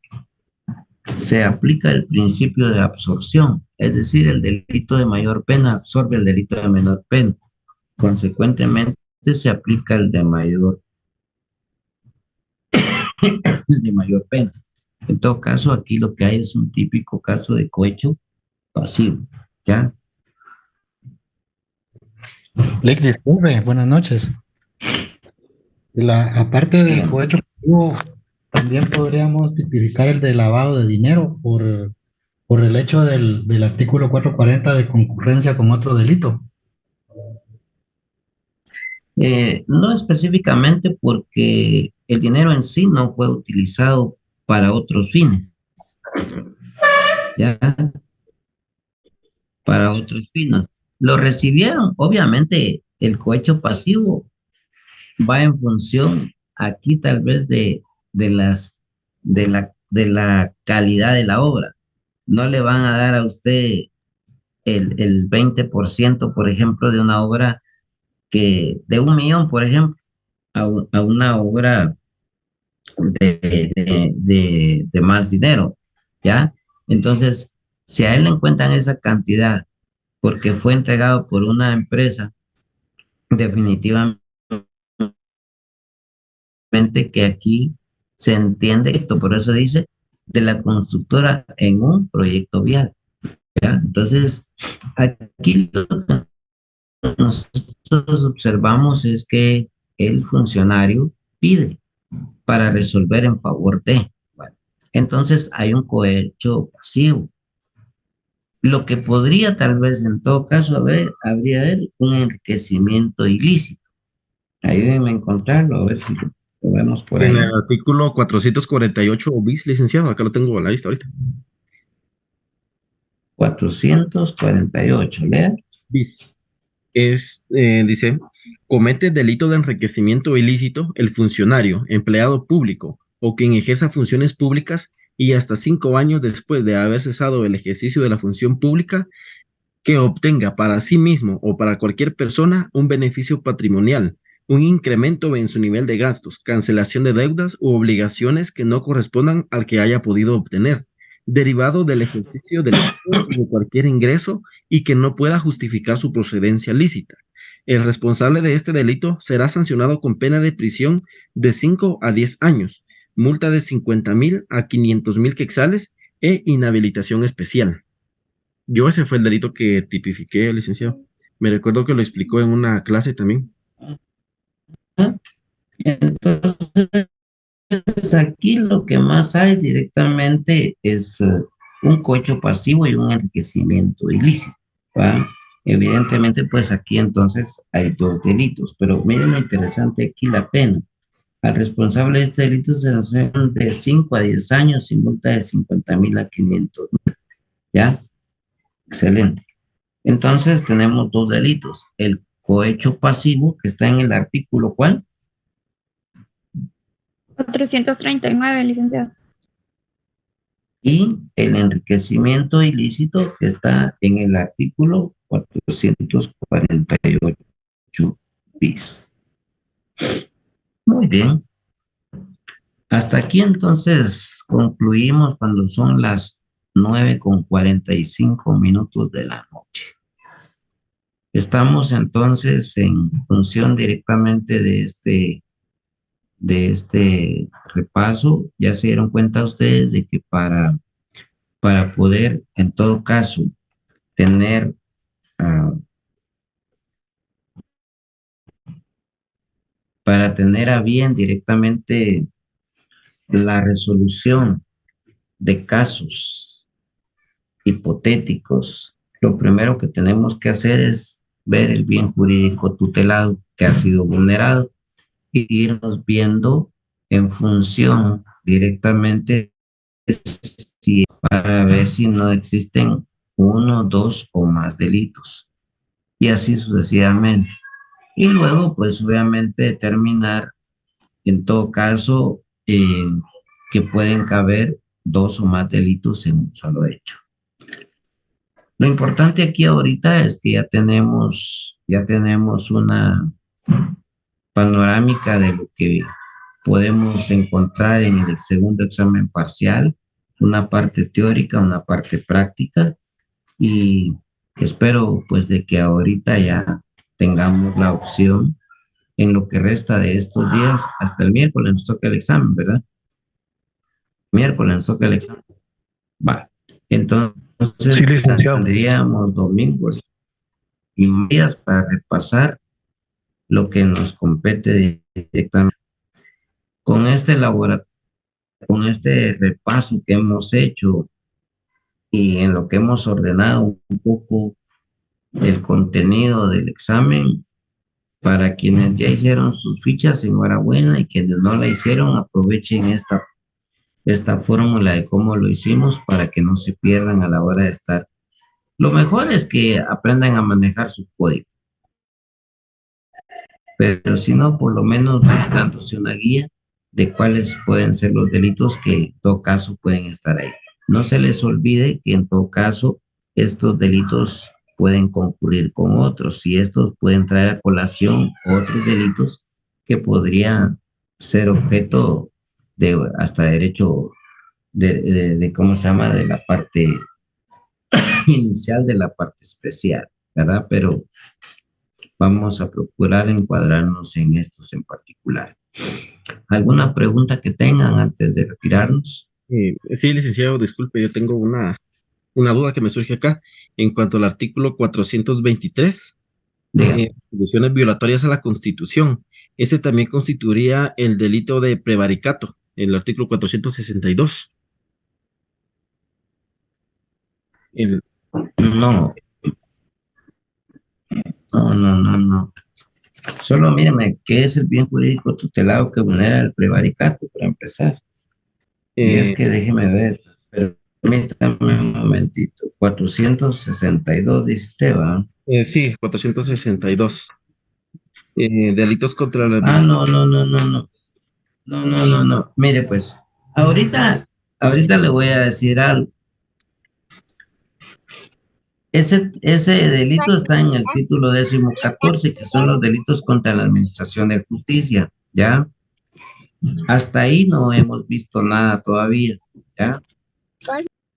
se aplica el principio de absorción, es decir, el delito de mayor pena absorbe el delito de menor pena. Consecuentemente, se aplica el de mayor, el de mayor pena. En todo caso, aquí lo que hay es un típico caso de cohecho pasivo, ¿ya? Lick, disculpe, buenas noches. Aparte del cohecho pasivo, también podríamos tipificar el de lavado de dinero por el hecho del artículo 440 de concurrencia con otro delito. No específicamente porque el dinero en sí no fue utilizado para otros fines, ¿ya? Para otros fines. Lo recibieron, obviamente el cohecho pasivo va en función aquí tal vez de la calidad de la obra. No le van a dar a usted el 20%, por ejemplo, de una obra que de 1 millón, por ejemplo, a una obra de más dinero, ¿ya? Entonces, si a él le encuentran esa cantidad porque fue entregado por una empresa, definitivamente que aquí se entiende esto, por eso dice de la constructora en un proyecto vial, ¿ya? Entonces, aquí lo que nosotros observamos es que el funcionario pide para resolver en favor de. Bueno, entonces hay un cohecho pasivo. Lo que podría tal vez en todo caso habría un enriquecimiento ilícito. Ayúdenme a encontrarlo, a ver si lo vemos por ahí. En el artículo 448 bis, licenciado, acá lo tengo a la vista ahorita. 448, lea. Bis. Dice, comete delito de enriquecimiento ilícito el funcionario, empleado público o quien ejerza funciones públicas y hasta 5 años después de haber cesado el ejercicio de la función pública que obtenga para sí mismo o para cualquier persona un beneficio patrimonial, un incremento en su nivel de gastos, cancelación de deudas u obligaciones que no correspondan al que haya podido obtener, derivado del ejercicio de cualquier ingreso y que no pueda justificar su procedencia lícita. El responsable de este delito será sancionado con pena de prisión de 5 a 10 años, multa de 50,000 a 500,000 quetzales e inhabilitación especial. Yo ese fue el delito que tipifiqué, licenciado. Me recuerdo que lo explicó en una clase también. Entonces, aquí lo que más hay directamente es un cohecho pasivo y un enriquecimiento ilícito, ¿va? Evidentemente, pues aquí entonces hay 2 delitos, pero miren lo interesante aquí la pena. Al responsable de este delito se sancionan de 5 a 10 años y multa de 50,000 a 500,000, ¿ya? Excelente. Entonces tenemos 2 delitos. El cohecho pasivo, que está en el artículo, ¿cuál? 439, licenciado. Y el enriquecimiento ilícito, que está en el artículo 448 bis. Muy bien. Hasta aquí entonces concluimos cuando son las 9:45 de la noche. Estamos entonces en función directamente de este repaso. Ya se dieron cuenta ustedes de que para poder en todo caso tener para tener a bien directamente la resolución de casos hipotéticos, lo primero que tenemos que hacer es ver el bien jurídico tutelado que ha sido vulnerado y irnos viendo en función directamente para ver si no existen 1, 2 o más delitos y así sucesivamente. Y luego, pues obviamente determinar en todo caso que pueden caber 2 o más delitos en un solo hecho. Lo importante aquí ahorita es que ya tenemos una panorámica de lo que podemos encontrar en el segundo examen parcial, una parte teórica, una parte práctica, y espero pues de que ahorita ya tengamos la opción en lo que resta de estos días. Hasta el miércoles nos toca el examen, ¿verdad? Miércoles nos toca el examen. Va. Entonces, Sí, licenciado. tendríamos domingos y días para repasar lo que nos compete directamente. Con este con este repaso que hemos hecho y en lo que hemos ordenado un poco el contenido del examen, para quienes ya hicieron sus fichas, enhorabuena, y quienes no la hicieron, aprovechen esta fórmula de cómo lo hicimos para que no se pierdan a la hora de estar. Lo mejor es que aprendan a manejar su código, pero si no, por lo menos dándose una guía de cuáles pueden ser los delitos que en todo caso pueden estar ahí. No se les olvide que en todo caso estos delitos pueden concurrir con otros y estos pueden traer a colación otros delitos que podrían ser objeto de hasta derecho de ¿cómo se llama? De la parte inicial de la parte especial, ¿verdad? Pero vamos a procurar encuadrarnos en estos en particular. ¿Alguna pregunta que tengan antes de retirarnos? Sí, licenciado, disculpe, yo tengo una duda que me surge acá en cuanto al artículo 423, atribuciones violatorias a la Constitución. Ese también constituiría el delito de prevaricato, el artículo 462. No. Solo mírame, ¿qué es el bien jurídico tutelado que vulnera el prevaricato, para empezar? Y es que déjeme ver, permítame un momentito. 462 dice usted, ¿va? Sí, 462. Delitos contra la... No. Mire, pues, ahorita le voy a decir algo. Ese delito está en el título 14, que son los delitos contra la administración de justicia, ¿ya? Hasta ahí no hemos visto nada todavía, ¿ya?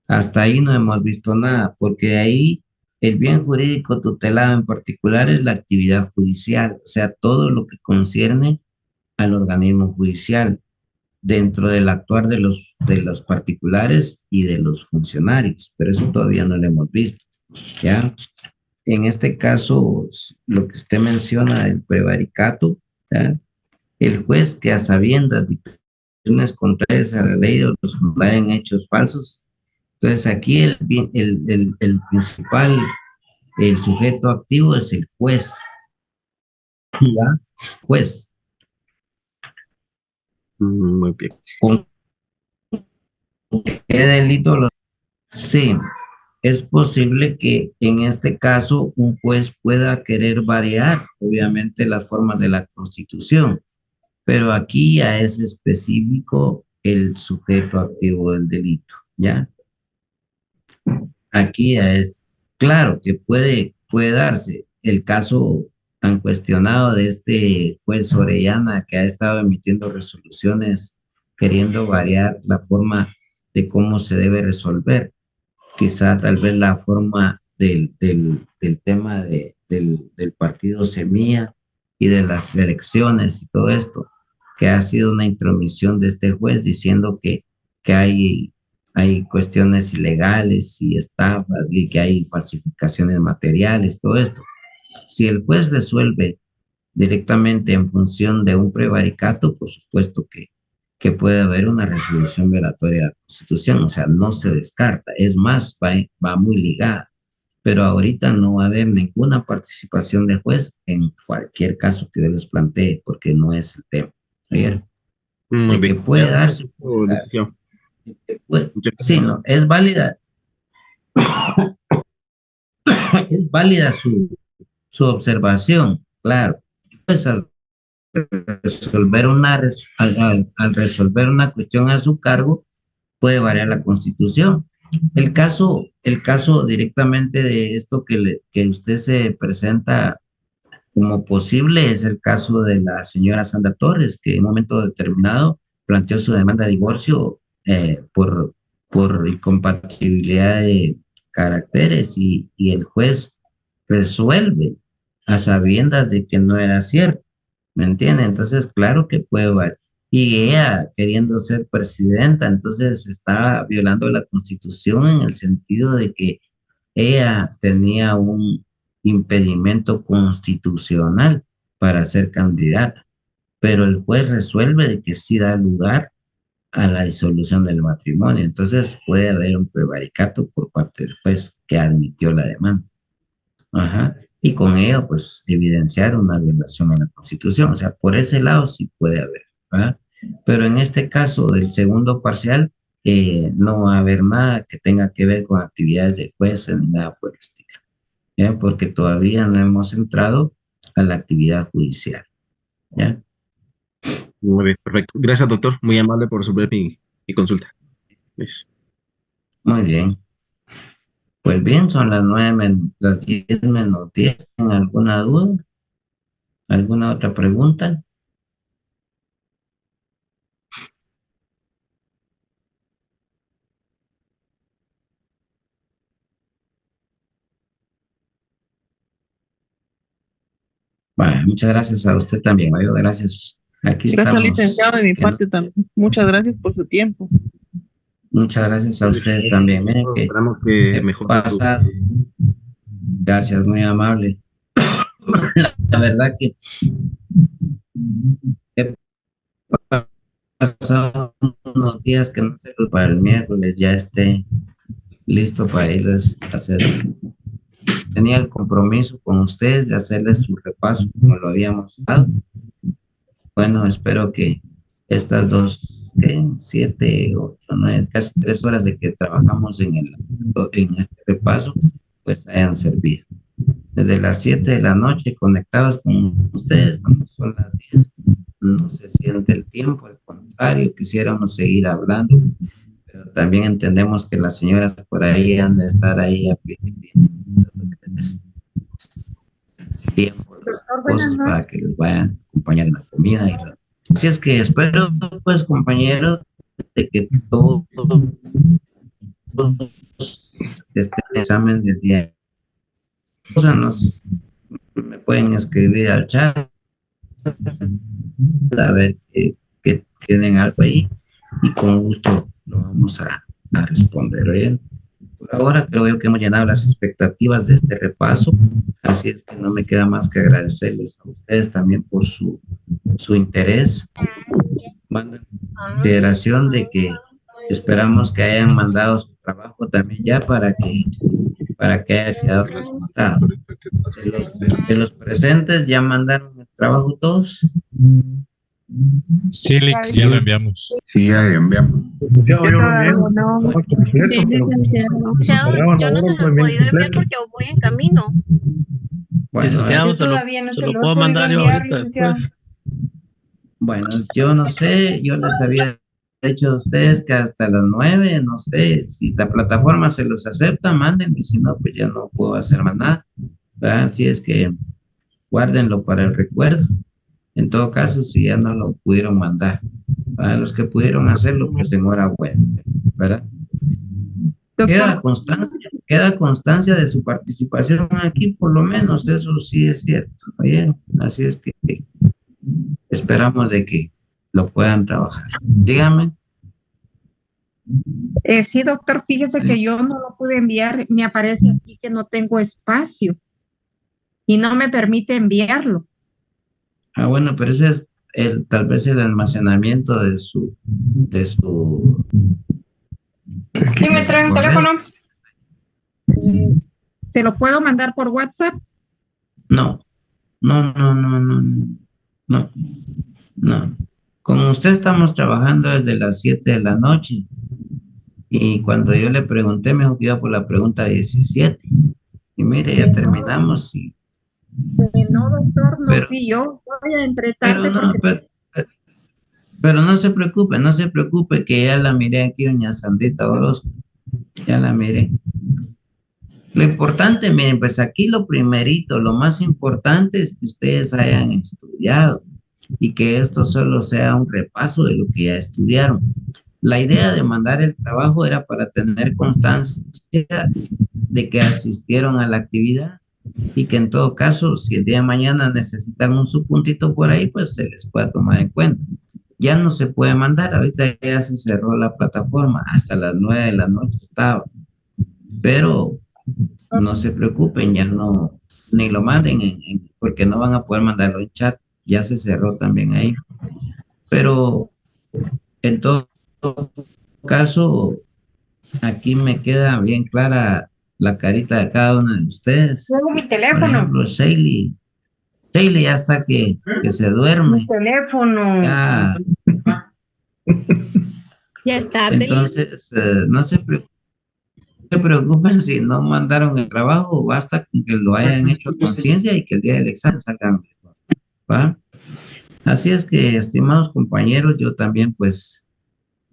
Hasta ahí no hemos visto nada, porque ahí el bien jurídico tutelado en particular es la actividad judicial, o sea, todo lo que concierne al organismo judicial dentro del actuar de los particulares y de los funcionarios, pero eso todavía no lo hemos visto, ¿ya? En este caso, lo que usted menciona del prevaricato, ¿ya? El juez que a sabiendas de acciones contrarias a la ley o los fundar en hechos falsos. Entonces aquí el principal, el sujeto activo es el juez. ¿Ya? Juez. Muy bien. ¿Con qué delito? Sí, es posible que en este caso un juez pueda querer variar, obviamente, las formas de la Constitución, pero aquí ya es específico el sujeto activo del delito, ¿ya? Aquí ya es claro que puede darse el caso tan cuestionado de este juez Orellana, que ha estado emitiendo resoluciones queriendo variar la forma de cómo se debe resolver. Quizá tal vez la forma del tema del partido Semilla y de las elecciones y todo esto, que ha sido una intromisión de este juez diciendo que hay cuestiones ilegales y estafas y que hay falsificaciones materiales, todo esto. Si el juez resuelve directamente en función de un prevaricato, por supuesto que puede haber una resolución violatoria de la Constitución, o sea, no se descarta, es más, va muy ligada, pero ahorita no va a haber ninguna participación de juez en cualquier caso que yo les plantee, porque no es el tema. ¿Bien? De que puede darse... Sí, no, es válida. Es válida su observación, claro. Pues al resolver al resolver una cuestión a su cargo, puede variar la Constitución. El caso directamente de esto que usted se presenta como posible es el caso de la señora Sandra Torres, que en un momento determinado planteó su demanda de divorcio por incompatibilidad de caracteres y el juez resuelve a sabiendas de que no era cierto. ¿me entiende? Entonces, claro que puede variar. Y ella queriendo ser presidenta, entonces está violando la Constitución en el sentido de que ella tenía un impedimento constitucional para ser candidata, pero el juez resuelve de que sí da lugar a la disolución del matrimonio. Entonces puede haber un prevaricato por parte del juez que admitió la demanda. Ajá. Y con ello, pues, evidenciar una violación a la Constitución. O sea, por ese lado sí puede haber, ¿verdad? Pero en este caso del segundo parcial, no va a haber nada que tenga que ver con actividades de jueces ni nada por el estilo, ¿ya? Porque todavía no hemos entrado a la actividad judicial, ¿ya? Muy bien, perfecto. Gracias, doctor. Muy amable por resolver mi consulta. Gracias. Muy bien. Pues bien, son las 10:10. ¿Tienen alguna duda? ¿Alguna otra pregunta? Bueno, muchas gracias a usted también, Mario. Gracias. Aquí Gracias, estamos. licenciado, de mi parte también. Muchas gracias por su tiempo. Muchas gracias a ustedes también. Miren que Esperamos que he mejore su... pasado. Gracias, muy amable. La verdad que he pasado unos días que no sé, pues para el miércoles ya esté listo para irles a hacer. Tenía el compromiso con ustedes de hacerles su repaso como lo habíamos dado. Bueno, espero que estas 7, 8, 9, casi 3 horas de que trabajamos en este repaso, pues hayan servido. Desde las 7 de la noche conectados con ustedes, cuando son las 10, no se siente el tiempo, al contrario, quisiéramos seguir hablando, pero también entendemos que las señoras por ahí han de estar ahí aprendiendo tiempo cosas para que les vayan a acompañar en la comida. Así es que espero, pues, compañeros, de que todos este examen del día, o sea, me pueden escribir al chat a ver que tienen algo ahí y con gusto lo vamos a responder. Bien, por ahora creo yo que hemos llenado las expectativas de este repaso, así es que no me queda más que agradecerles a ustedes también por su interés. Mando en consideración de que esperamos que hayan mandado su trabajo también ya para que haya quedado registrado. De los presentes, ¿ya mandaron el trabajo todos? Sí, ya lo enviamos. Sí, ya lo enviamos. Licenciado, yo lo envié. Sí, licenciado. Yo no se lo he podido enviar porque voy en camino. Bueno, Licenciado, se lo puedo mandar yo ahorita después. Bueno, yo no sé, yo les había dicho a ustedes que hasta las 9, no sé, si la plataforma se los acepta, mándenme, si no, pues ya no puedo hacer más nada, ¿verdad? Así es que guárdenlo para el recuerdo. En todo caso, si ya no lo pudieron mandar, para los que pudieron hacerlo, pues enhorabuena, ¿verdad? Queda constancia de su participación aquí, por lo menos, eso sí es cierto, ¿oyeron? Así es que esperamos de que lo puedan trabajar. Dígame. Sí, doctor, fíjese que yo no lo pude enviar, me aparece aquí que no tengo espacio y no me permite enviarlo. Ah, bueno, pero ese es tal vez el almacenamiento de su ¿Sí me trae un teléfono? ¿Se lo puedo mandar por WhatsApp? No. Con usted estamos trabajando desde las 7 de la noche. Y cuando yo le pregunté, me dijo que iba por la pregunta 17. Y mire, ya terminamos. No, doctor, no fui yo. Voy a entretarle. Pero no se preocupe, que ya la miré aquí, doña Sandrita Orozco. Ya la miré. Lo importante, miren, pues aquí lo primerito, lo más importante es que ustedes hayan estudiado y que esto solo sea un repaso de lo que ya estudiaron. La idea de mandar el trabajo era para tener constancia de que asistieron a la actividad y que en todo caso, si el día de mañana necesitan un subpuntito por ahí, pues se les pueda tomar en cuenta. Ya no se puede mandar, ahorita ya se cerró la plataforma, hasta las 9 de la noche estaba, pero no se preocupen, ya no, ni lo manden porque no van a poder mandarlo en chat, ya se cerró también ahí. Pero en todo caso, aquí me queda bien clara la carita de cada uno de ustedes. Luego mi Por teléfono. ejemplo, Shaley ya está que se duerme. Mi teléfono. Ya. Ya es tarde. Entonces, no se preocupen si no mandaron el trabajo, basta con que lo hayan hecho a conciencia y que el día del examen salgan mejor, ¿va? Así es que, estimados compañeros, yo también pues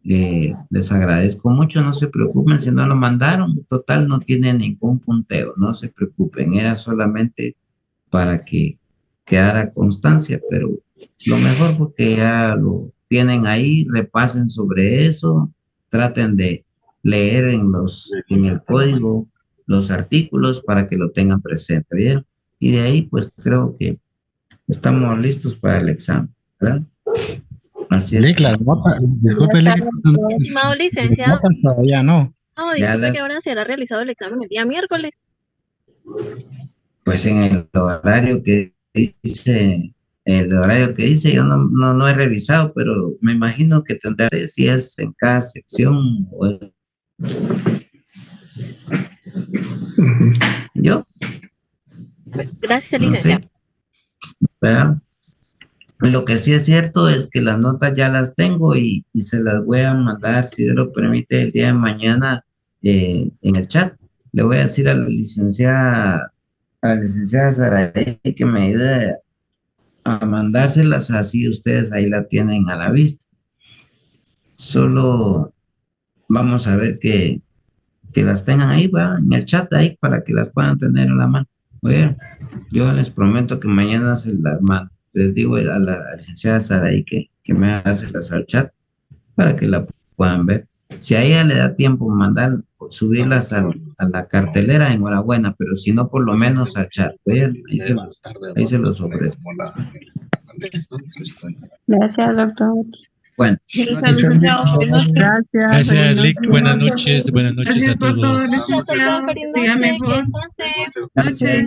les agradezco mucho, no se preocupen si no lo mandaron, total no tiene ningún punteo, no se preocupen, era solamente para que quedara constancia, pero lo mejor porque ya lo tienen ahí, repasen sobre eso, traten de leer en el código los artículos para que lo tengan presente, ¿vieron? Y de ahí pues creo que estamos listos para el examen, ¿verdad? Así es. Las notas, disculpe, Estimado licenciado. las notas todavía no. No, Ya disculpe las- que ahora será realizado el examen el día miércoles. Pues en el horario que dice, yo no he revisado, pero me imagino que tendrá, si es en cada sección o yo, Gracias, no licenciado. sé, ¿verdad? Lo que sí es cierto es que las notas ya las tengo y se las voy a mandar, si Dios lo permite, el día de mañana en el chat. Le voy a decir a la licenciada Saraí que me ayude a mandárselas, así ustedes ahí la tienen a la vista. Solo vamos a ver que las tengan ahí, va, en el chat ahí para que las puedan tener en la mano. Oye, yo les prometo que mañana se las mando. Les digo a la licenciada Saraí que me hace las al chat para que la puedan ver. Si a ella le da tiempo mandar, subirlas a la cartelera, enhorabuena, pero si no, por lo menos al chat. Oye, ahí se los ofrezco. Gracias, doctor. Bueno. Gracias, Lick. Buenas noches a todos. Gracias, doctor. Feliz noche. Que descanse. Gracias.